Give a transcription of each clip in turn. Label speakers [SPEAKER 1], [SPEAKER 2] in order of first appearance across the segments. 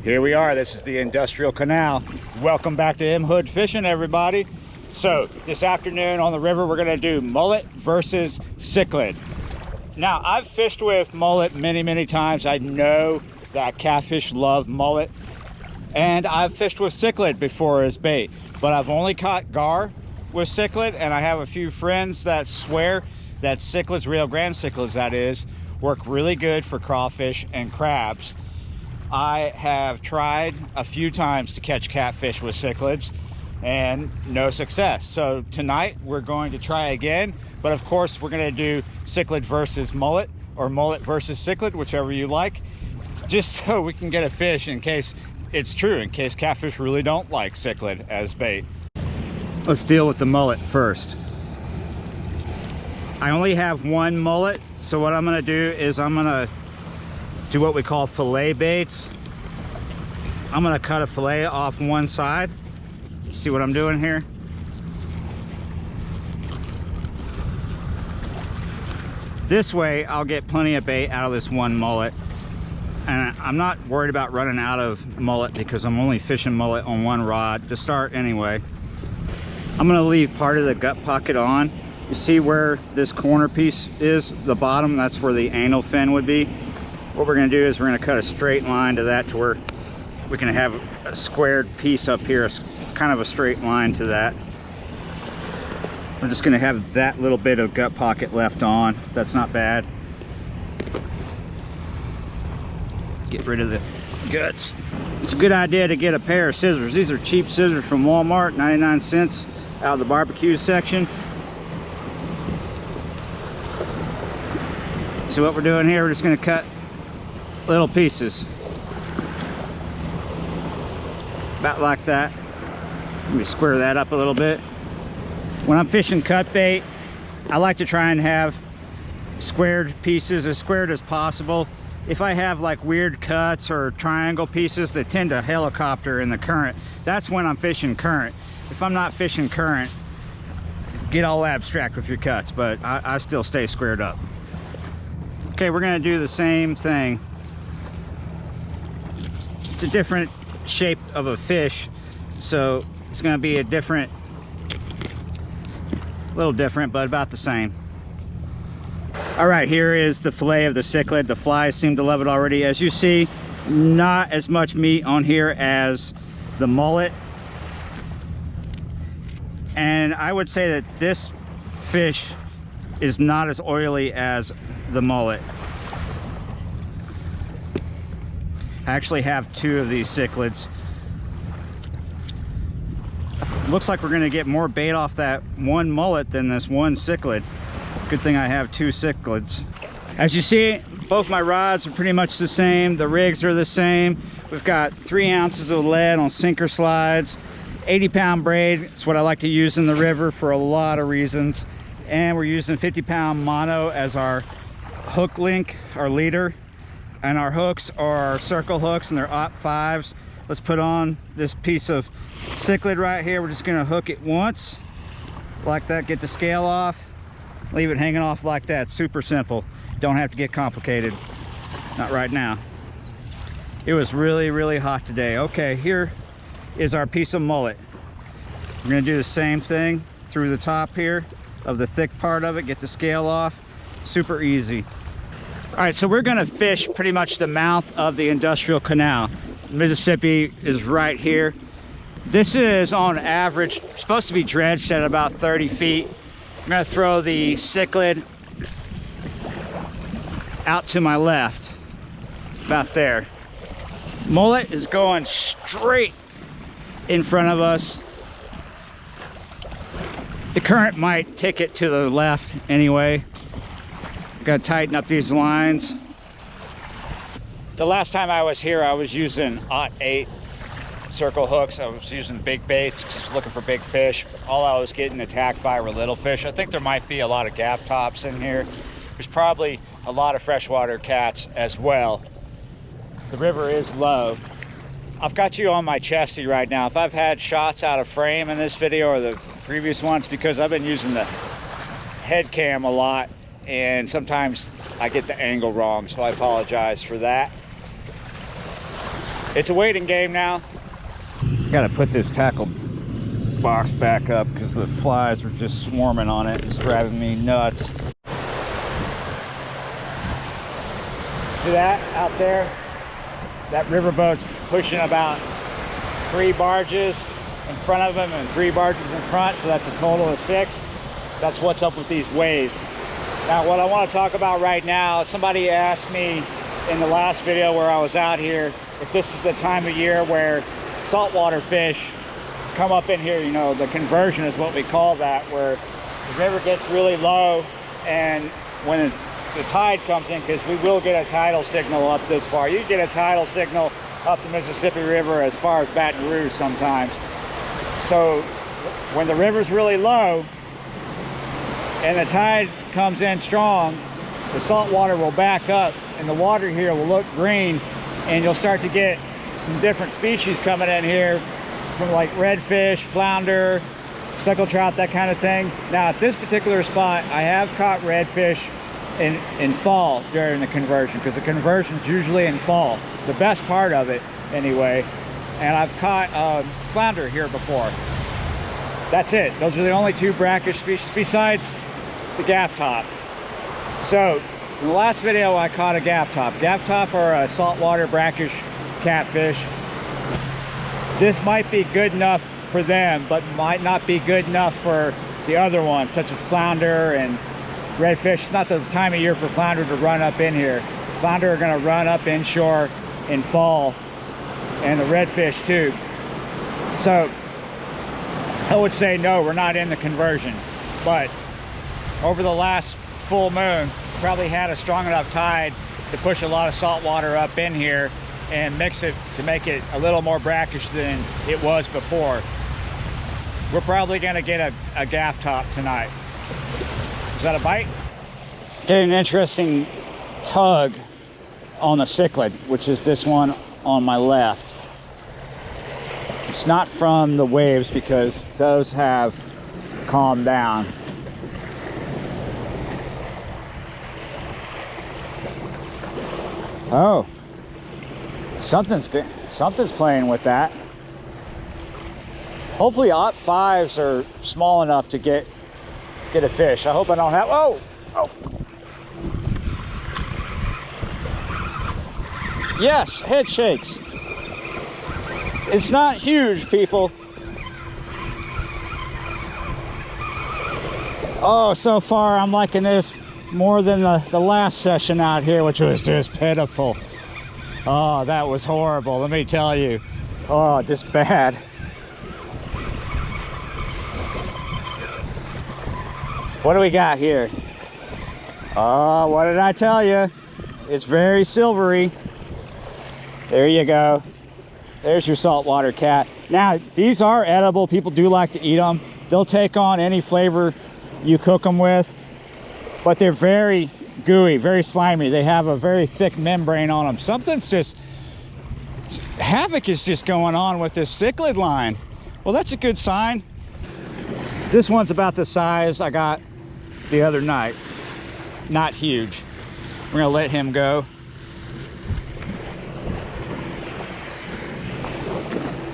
[SPEAKER 1] Here we are. This is the Industrial Canal. Welcome back to M Hood Fishing, everybody. So this afternoon on the river, we're gonna do mullet versus cichlid. Now, I've fished with mullet many times. I know that catfish love mullet, and I've fished with cichlid before as bait, but I've only caught gar with cichlid, and I have a few friends that swear that cichlids, Rio Grande cichlids that is, work really good for crawfish and crabs. I have tried a few times to catch catfish with cichlids and no success. So tonight we're going to try again, but of course we're going to do cichlid versus mullet, or mullet versus cichlid, whichever you like, just so we can get a fish in case it's true, in case catfish really don't like cichlid as bait. Let's deal with the mullet first. I only have one mullet, so what I'm going to do is I'm going to do what we call fillet baits. I'm going to cut a fillet off one side. See what I'm doing here? This way I'll get plenty of bait out of this one mullet, and I'm not worried about running out of mullet because I'm only fishing mullet on one rod to start anyway. I'm going to leave part of the gut pocket on. You see where this corner piece is, the bottom, that's where the anal fin would be. What we're going to do is we're going to cut a straight line to that to where we can have a squared piece up here, kind of a straight line to that. We're just going to have that little bit of gut pocket left on. That's not bad. Get rid of the guts. It's a good idea to get a pair of scissors. These are cheap scissors from Walmart, 99 cents out of the barbecue section. So what we're doing here, we're just going to cut little pieces about like that. Let me square that up a little bit. When I'm fishing cut bait, I like to try and have squared pieces, as squared as possible. If I have like weird cuts or triangle pieces, they tend to helicopter in the current. That's when I'm fishing current. If I'm not fishing current, get all abstract with your cuts, but I still stay squared up. Okay, we're gonna do the same thing. It's a different shape of a fish, so it's going to be a little different, but about the same. All right, here is the fillet of the cichlid. The flies seem to love it already. As you see, not as much meat on here as the mullet, and I would say that this fish is not as oily as the mullet. I actually have two of these cichlids. Looks like we're gonna get more bait off that one mullet than this one cichlid. Good thing I have two cichlids. As you see, both my rods are pretty much the same. The rigs are the same. We've got 3 ounces of lead on sinker slides, 80-pound braid. It's what I like to use in the river for a lot of reasons. And we're using 50-pound mono as our hook link, our leader. And our hooks are circle hooks, and they're aught 5s. Let's put on this piece of cichlid right here. We're just gonna hook it once like that, get the scale off, leave it hanging off like that. Super simple, don't have to get complicated. Not right now. It was really hot today. Okay, here is our piece of mullet. We're gonna do the same thing through the top here of the thick part of it, get the scale off. Super easy. All right, so we're gonna fish pretty much the mouth of the Industrial Canal. Mississippi is right here. This is on average supposed to be dredged at about 30 feet. I'm gonna throw the cichlid out to my left, about there. Mullet is going straight in front of us. The current might tick it to the left anyway. Gotta tighten up these lines. The last time I was here, I was using aught 8 circle hooks. I was using big baits, just looking for big fish. All I was getting attacked by were little fish. I think there might be a lot of gaff tops in here. There's probably a lot of freshwater cats as well. The river is low. I've got you on my chesty right now. If I've had shots out of frame in this video or the previous ones, because I've been using the head cam a lot, and sometimes I get the angle wrong, so I apologize for that. It's a waiting game now. Gotta put this tackle box back up because the flies are just swarming on it. It's driving me nuts. See that out there? That riverboat's pushing about 3 barges in front of them and 3 barges in front, so that's a total of 6. That's what's up with these waves. Now what I want to talk about right now, somebody asked me in the last video where I was out here if this is the time of year where saltwater fish come up in here. You know, the conversion is what we call that, where the river gets really low, and when the tide comes in, because we will get a tidal signal up this far. You get a tidal signal up the Mississippi River as far as Baton Rouge sometimes. So when the river's really low and the tide comes in strong, the salt water will back up and the water here will look green, and you'll start to get some different species coming in here from like redfish, flounder, speckled trout, that kind of thing. Now at this particular spot, I have caught redfish in fall during the conversion, because the conversion's usually in fall, the best part of it anyway. And I've caught flounder here before. That's it. Those are the only 2 brackish species besides the gaff top. So in the last video I caught a gaff top. Gaff top are a saltwater brackish catfish. This might be good enough for them, but might not be good enough for the other ones, such as flounder and redfish. It's not the time of year for flounder to run up in here. Flounder are going to run up inshore in fall, and the redfish too. So I would say no, we're not in the conversion. But over the last full moon, probably had a strong enough tide to push a lot of salt water up in here and mix it to make it a little more brackish than it was before. We're probably going to get a gaff top tonight. Is that a bite? Getting an interesting tug on the cichlid, which is this one on my left. It's not from the waves because those have calmed down. Oh, something's playing with that. Hopefully /5s are small enough to get a fish. I hope I don't have, oh. Yes, head shakes. It's not huge, people. Oh, so far I'm liking this more than the last session out here, which was just pitiful. Oh, that was horrible, let me tell you. Oh, just bad. What do we got here? Oh, what did I tell you? It's very silvery. There you go. There's your saltwater cat. Now, these are edible. People do like to eat them. They'll take on any flavor you cook them with, but they're very gooey, very slimy. They have a very thick membrane on them. Something's just, havoc is just going on with this cichlid line. Well, that's a good sign. This one's about the size I got the other night. Not huge. We're gonna let him go.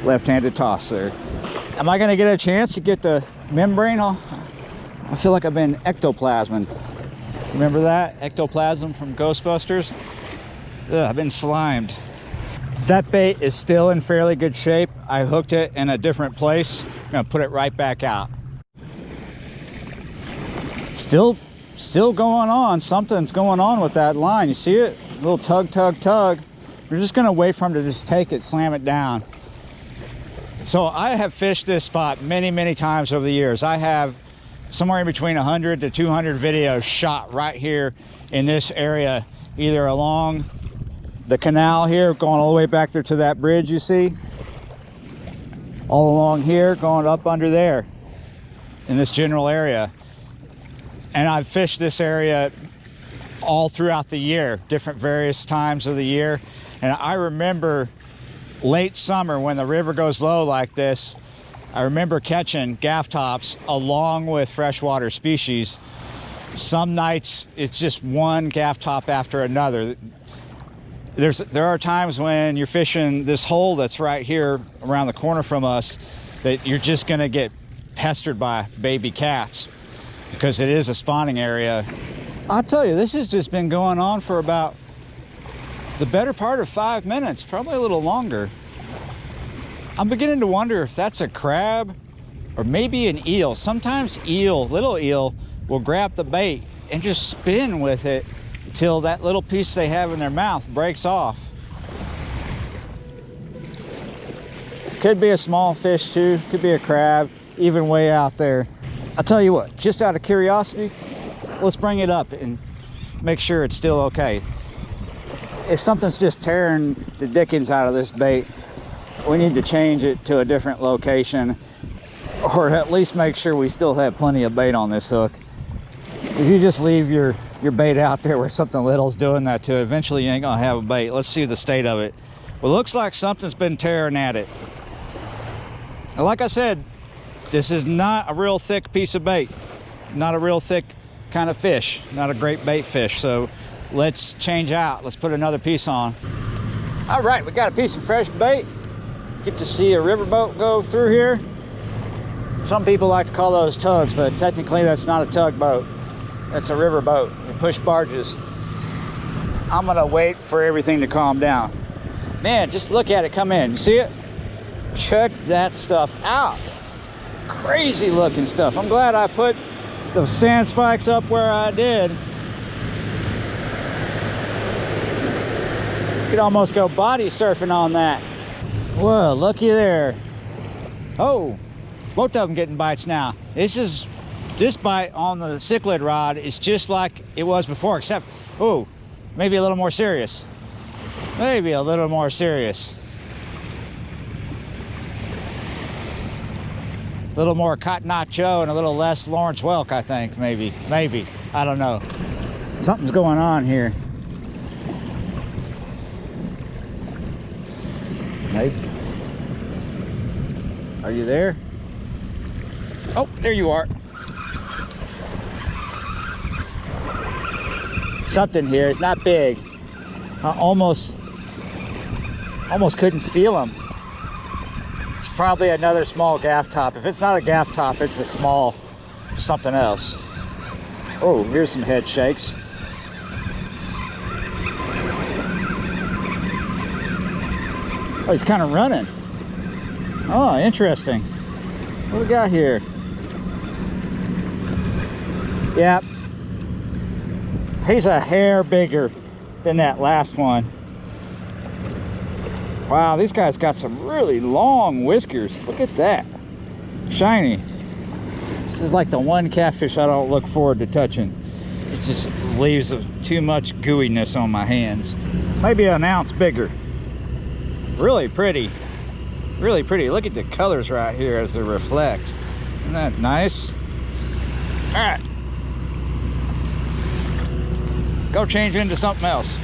[SPEAKER 1] Left-handed toss there. Am I gonna get a chance to get the membrane off? I feel like I've been ectoplasming. Remember that? Ectoplasm from Ghostbusters? Ugh, I've been slimed. That bait is still in fairly good shape. I hooked it in a different place. I'm gonna put it right back out. Still going on. Something's going on with that line. You see it? A little tug, tug, tug. We're just gonna wait for him to just take it, slam it down. So I have fished this spot many, many times over the years. I have somewhere in between 100 to 200 videos shot right here in this area, either along the canal here, going all the way back there to that bridge you see, all along here, going up under there in this general area. And I've fished this area all throughout the year, different various times of the year. And I remember late summer when the river goes low like this, I remember catching gaff tops along with freshwater species. Some nights it's just one gaff top after another. there are times when you're fishing this hole that's right here around the corner from us that you're just going to get pestered by baby cats because it is a spawning area. I'll tell you, this has just been going on for about the better part of 5 minutes, probably a little longer. I'm beginning to wonder if that's a crab or maybe an eel. Sometimes little eel will grab the bait and just spin with it until that little piece they have in their mouth breaks off. Could be a small fish too, could be a crab, even way out there. I'll tell you what, just out of curiosity, let's bring it up and make sure it's still okay. If something's just tearing the dickens out of this bait, we need to change it to a different location, or at least make sure we still have plenty of bait on this hook. If you just leave your bait out there where something little's doing that to it, eventually you ain't gonna have a bait. Let's see the state of it. Well, looks like something's been tearing at it. And like I said, this is not a real thick piece of bait, not a real thick kind of fish, not a great bait fish. So let's change out. Let's put another piece on. All right, we got a piece of fresh bait. Get to see a riverboat go through here. Some people like to call those tugs, but technically that's not a tugboat. That's a riverboat. They push barges. I'm gonna wait for everything to calm down. Man, just look at it come in. You see it? Check that stuff out. Crazy looking stuff. I'm glad I put the sand spikes up where I did. You could almost go body surfing on that. Whoa, looky there. Oh, both of them getting bites now. This bite on the Cichlid rod is just like it was before, except, oh, maybe a little more serious. Maybe a little more serious. A little more Cotton Eye Joe and a little less Lawrence Welk, I think, maybe. I don't know. Something's going on here. Maybe. Are you there? Oh, there you are. Something here. It's not big. I almost couldn't feel him. It's probably another small gaff top. If it's not a gaff top, it's a small something else. Oh, here's some head shakes. Oh, he's kind of running. Oh, interesting. What do we got here? Yep. He's a hair bigger than that last one. Wow, these guys got some really long whiskers. Look at that. Shiny. This is like the one catfish I don't look forward to touching. It just leaves too much gooiness on my hands. Maybe an ounce bigger. Really pretty. Really pretty. Look at the colors right here as they reflect. Isn't that nice? All right. Go change into something else.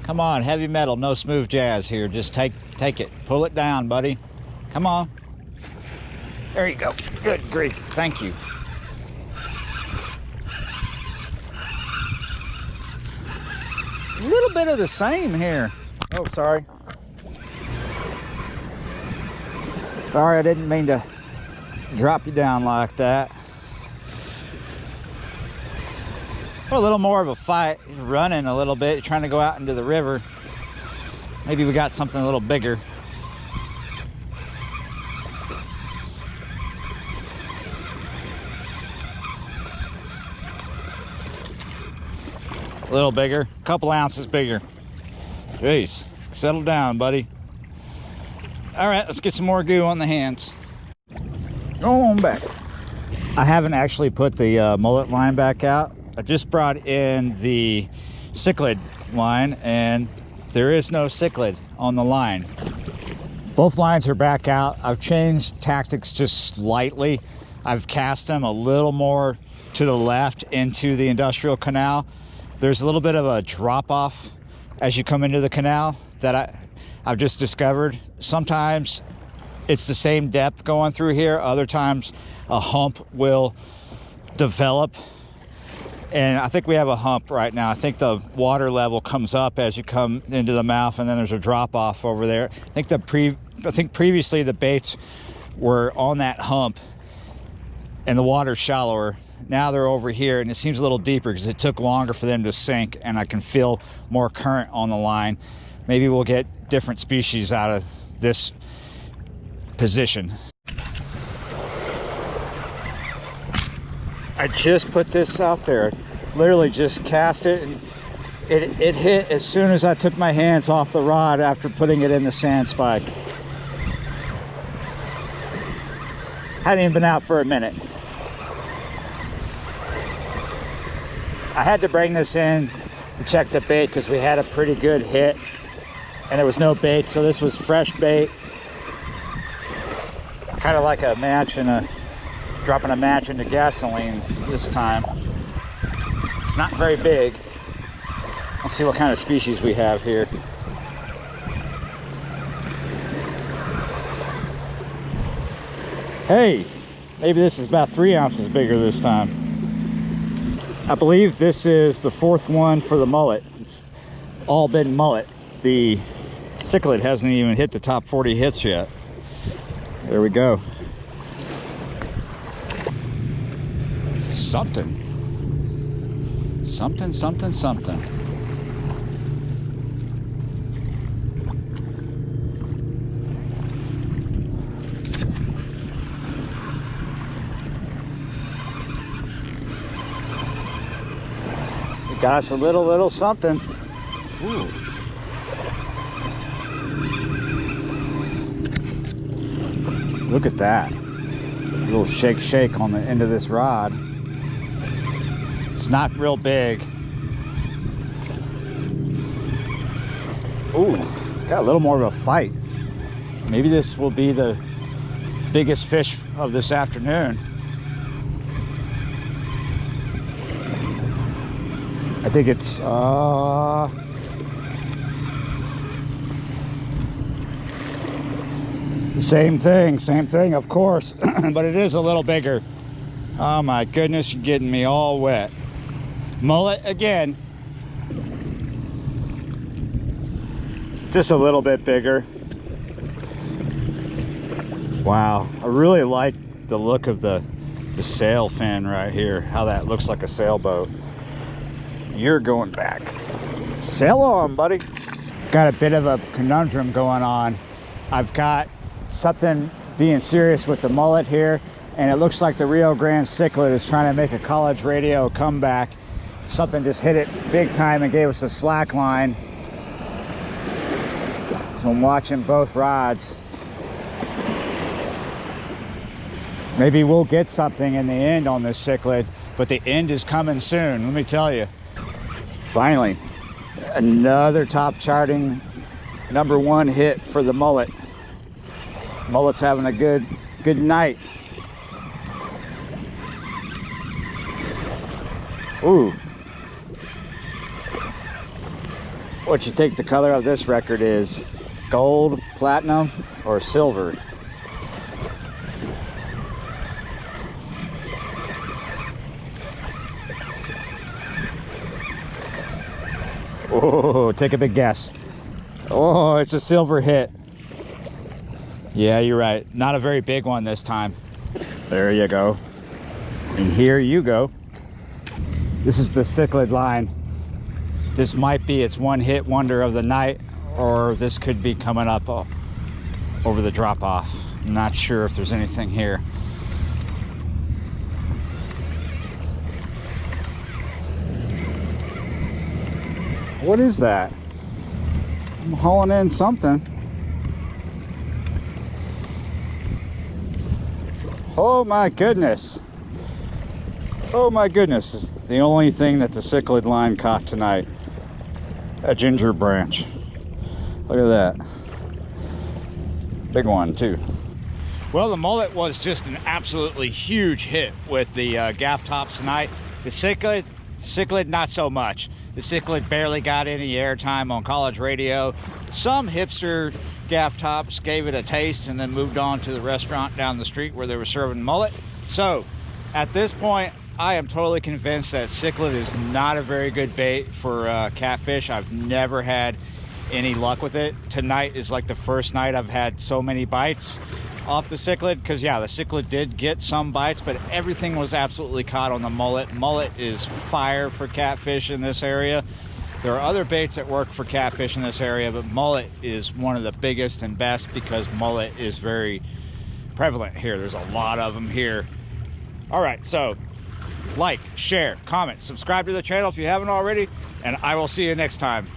[SPEAKER 1] Come on, heavy metal, no smooth jazz here. Just take it. Pull it down, buddy. Come on. There you go. Good grief. Thank you. A little bit of the same here. Oh, sorry. Sorry, I didn't mean to drop you down like that. A little more of a fight, running a little bit, trying to go out into the river. Maybe we got something a little bigger. A little bigger, a couple ounces bigger. Jeez, settle down, buddy. All right, let's get some more goo on the hands. Go on back. I haven't actually put the mullet line back out. I just brought in the Cichlid line and there is no Cichlid on the line. Both lines are back out. I've changed tactics just slightly. I've cast them a little more to the left into the industrial canal. There's a little bit of a drop off as you come into the canal that I've just discovered. Sometimes it's the same depth going through here. Other times a hump will develop And I think we have a hump right now. I think the water level comes up as you come into the mouth, and then there's a drop off over there. I think previously the baits were on that hump and the water's shallower. Now they're over here, and it seems a little deeper because it took longer for them to sink, and I can feel more current on the line. Maybe we'll get different species out of this position. I just put this out there, literally just cast it, and it hit as soon as I took my hands off the rod after putting it in the sand spike. Hadn't even been out for a minute. I had to bring this in to check the bait because we had a pretty good hit and there was no bait, so this was fresh bait. Kind of like a match and dropping a match into gasoline this time. It's not very big. Let's see what kind of species we have here. Hey, maybe this is about 3 ounces bigger this time. I believe this is the 4th one for the mullet. It's all been mullet. The cichlid hasn't even hit the top 40 hits yet. There we go. Something. Something, something, something. It got us a little something. Ooh. Look at that. A little shake on the end of this rod. It's not real big. Ooh, got a little more of a fight. Maybe this will be the biggest fish of this afternoon. I think it's same thing, of course, but it is a little bigger. Oh my goodness, you're getting me all wet. Mullet again. Just a little bit bigger. Wow, I really like the look of the sail fin right here, how that looks like a sailboat. You're going back. Sail on, buddy. Got a bit of a conundrum going on. I've got something being serious with the mullet here, and it looks like the Rio Grande cichlid is trying to make a college radio comeback. Something just hit it big time and gave us a slack line. So I'm watching both rods. Maybe we'll get something in the end on this cichlid, but the end is coming soon, let me tell you. Finally, another top charting #1 hit for the mullet. Mullet's having a good night. Ooh. What you think the color of this record is? Gold, platinum, or silver? Oh, take a big guess. Oh, it's a silver hit. Yeah, you're right. Not a very big one this time. There you go. And here you go. This is the cichlid line. This might be its one hit wonder of the night, or this could be coming up over the drop off. I'm not sure if there's anything here. What is that? I'm hauling in something. Oh my goodness. Oh my goodness. The only thing that the cichlid line caught tonight. A ginger branch. Look at that. Big one too. Well, the mullet was just an absolutely huge hit with the gaff tops tonight. The cichlid not so much. The cichlid barely got any airtime on college radio. Some hipster gaff tops gave it a taste and then moved on to the restaurant down the street where they were serving mullet. So at this point, I am totally convinced that cichlid is not a very good bait for catfish. I've never had any luck with it. Tonight is like the first night I've had so many bites off the cichlid, because yeah, the cichlid did get some bites, but everything was absolutely caught on the mullet. Mullet is fire for catfish in this area. There are other baits that work for catfish in this area, but mullet is one of the biggest and best because mullet is very prevalent here. There's a lot of them here. All right, so like, share, comment, subscribe to the channel if you haven't already, and I will see you next time.